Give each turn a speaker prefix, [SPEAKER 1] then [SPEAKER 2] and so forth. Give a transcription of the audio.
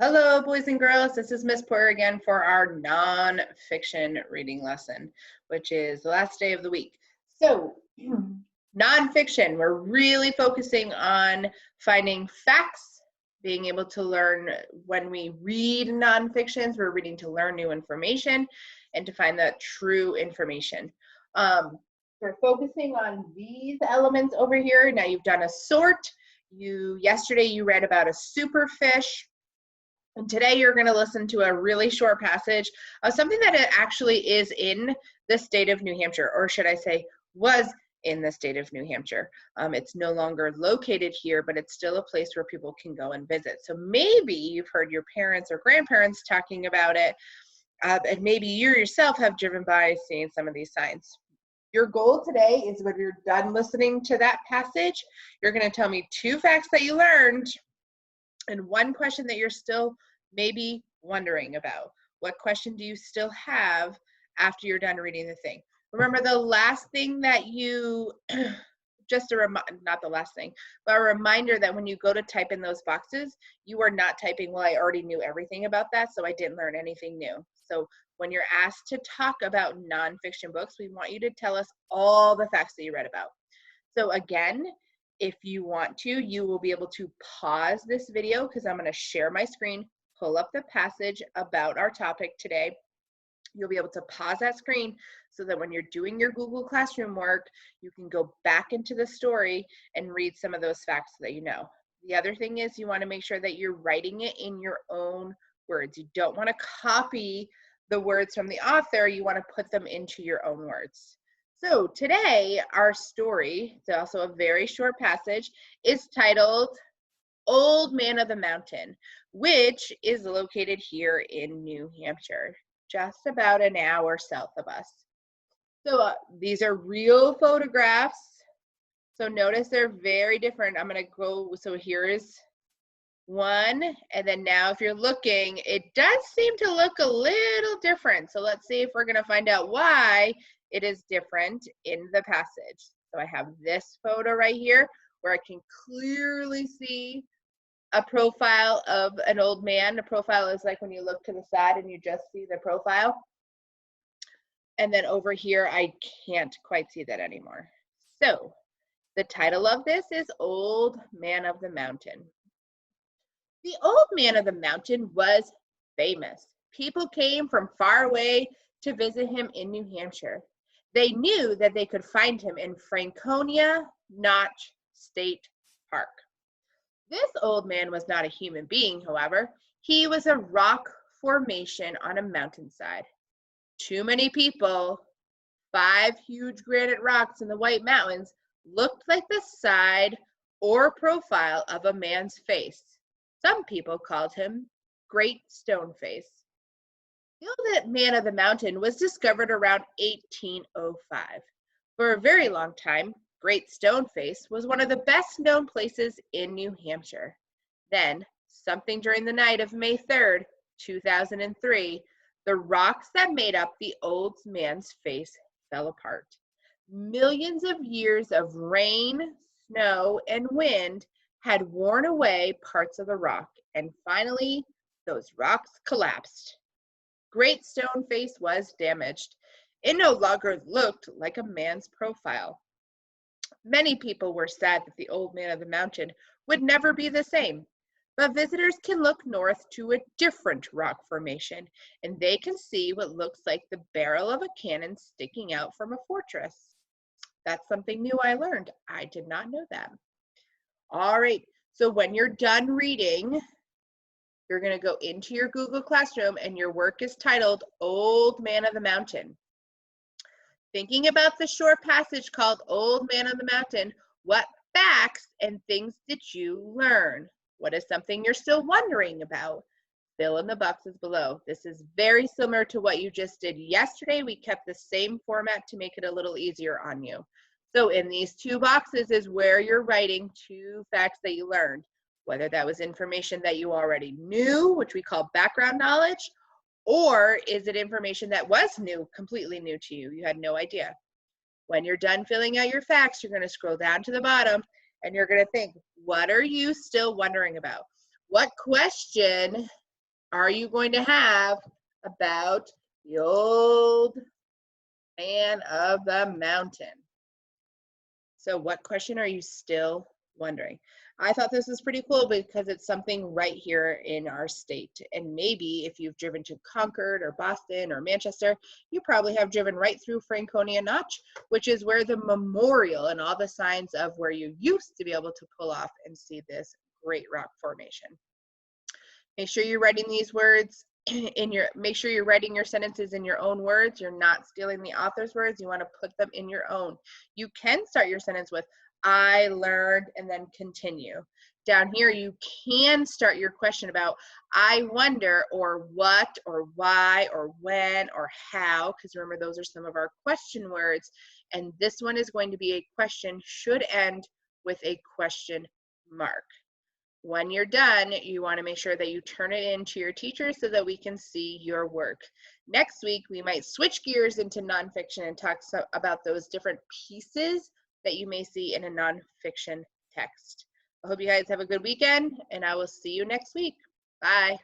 [SPEAKER 1] Hello, boys and girls. This is Miss Poyer again for our nonfiction reading lesson, which is the last day of the week. So, nonfiction, we're really focusing on finding facts, being able to learn when we read nonfictions, we're reading to learn new information and to find the true information. We're focusing on these elements over here. Now you've done a sort. Yesterday you read about a superfish. And today you're going to listen to a really short passage of something that it actually is in the state of New Hampshire, or should I say was in the state of New Hampshire. It's no longer located here, but it's still a place where people can go and visit. So maybe you've heard your parents or grandparents talking about it, and maybe you yourself have driven by seeing some of these signs. Your goal today is when you're done listening to that passage, you're going to tell me 2 facts that you learned and 1 question that you're still maybe wondering about. What question do you still have after you're done reading the thing? Remember, the last thing that you, not the last thing, but a reminder that when you go to type in those boxes, you are not typing, well, I already knew everything about that, so I didn't learn anything new. So when you're asked to talk about nonfiction books, we want you to tell us all the facts that you read about. So again, if you want to, you will be able to pause this video because I'm going to share my screen, pull up the passage about our topic today. You'll be able to pause that screen so that when you're doing your Google Classroom work, you can go back into the story and read some of those facts that you know. The other thing is you want to make sure that you're writing it in your own words. You don't want to copy the words from the author. You want to put them into your own words. So today, our story, it's also a very short passage, is titled Old Man of the Mountain, which is located here in New Hampshire, just about an hour south of us. So these are real photographs. So notice they're very different. I'm going to go, so here is one, and then now if you're looking, it does seem to look a little different. So let's see if we're going to find out why it is different in the passage. So I have this photo right here where I can clearly see a profile of an old man. The profile is like when you look to the side and you just see the profile. And then over here, I can't quite see that anymore. So the title of this is Old Man of the Mountain. The Old Man of the Mountain was famous. People came from far away to visit him in New Hampshire. They knew that they could find him in Franconia Notch State Park. This old man was not a human being, however. He was a rock formation on a mountainside. Too many people, 5 huge granite rocks in the White Mountains, looked like the side or profile of a man's face. Some people called him Great Stone Face. The Old Man of the Mountain was discovered around 1805. For a very long time, Great Stone Face was one of the best known places in New Hampshire. Then, something during the night of May 3rd, 2003, the rocks that made up the old man's face fell apart. Millions of years of rain, snow, and wind had worn away parts of the rock, and finally, those rocks collapsed. Great Stone Face was damaged. It no longer looked like a man's profile. Many people were sad that the Old Man of the Mountain would never be the same. But visitors can look north to a different rock formation, and they can see what looks like the barrel of a cannon sticking out from a fortress. That's something new I learned. I did not know that. All right, so when you're done reading, you're going to go into your Google Classroom and your work is titled Old Man of the Mountain. Thinking about the short passage called Old Man of the Mountain, what facts and things did you learn? What is something you're still wondering about? Fill in the boxes below. This is very similar to what you just did yesterday. We kept the same format to make it a little easier on you. So in these 2 boxes is where you're writing 2 facts that you learned, whether that was information that you already knew, which we call background knowledge, or is it information that was new, completely new to you? You had no idea. When you're done filling out your facts, you're going to scroll down to the bottom and you're going to think, what are you still wondering about? What question are you going to have about the old man of the mountain? So what question are you still wondering? I thought this was pretty cool because it's something right here in our state. And maybe if you've driven to Concord or Boston or Manchester, you probably have driven right through Franconia Notch, which is where the memorial and all the signs of where you used to be able to pull off and see this great rock formation. Make sure you're writing these words make sure you're writing your sentences in your own words. You're not stealing the author's words. You want to put them in your own. You can start your sentence with I learned and then continue. Down here, you can start your question about I wonder or what or why or when or how, because remember those are some of our question words. And this one is going to be a question, should end with a question mark. When you're done, you want to make sure that you turn it in to your teacher so that we can see your work. Next week, we might switch gears into nonfiction and talk about those different pieces that you may see in a nonfiction text. I hope you guys have a good weekend, and I will see you next week. Bye.